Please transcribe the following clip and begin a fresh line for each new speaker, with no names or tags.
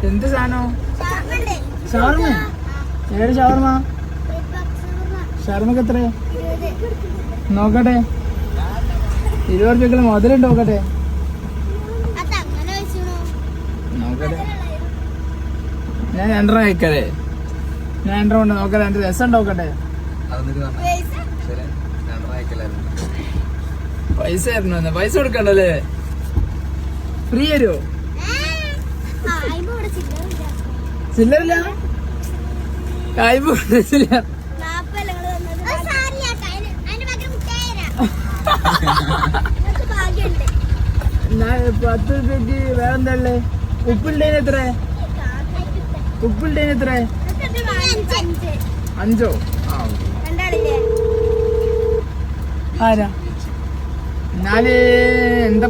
എന്ത് സാധനോ? ഷവർമ? ഏത് ഷവർമ? ഷവർമക്ക് എത്ര? നോക്കട്ടെ. 20 രൂപയ്ക്കുള്ള മുതലുണ്ട്. നോക്കട്ടെ. ഞാൻ 2 കഴിക്കല്ലേ? ഞാൻ 2 കൊണ്ട് നോക്കട്ടെ. എന്റെ രസം നോക്കട്ടെ. പൈസ തരണോ? പൈസ കൊടുക്കണ്ടല്ലേ? ഫ്രീ തരുമോ? ചില്ലറില്ല. കായ്പ 10 രൂപയ്ക്ക് വേറെന്തല്ലേ? ഉപ്പിണ്ടേന് എത്ര? ഉപ്പിണ്ടേന് എത്ര? 5. ആരാ എന്നാല് എന്താ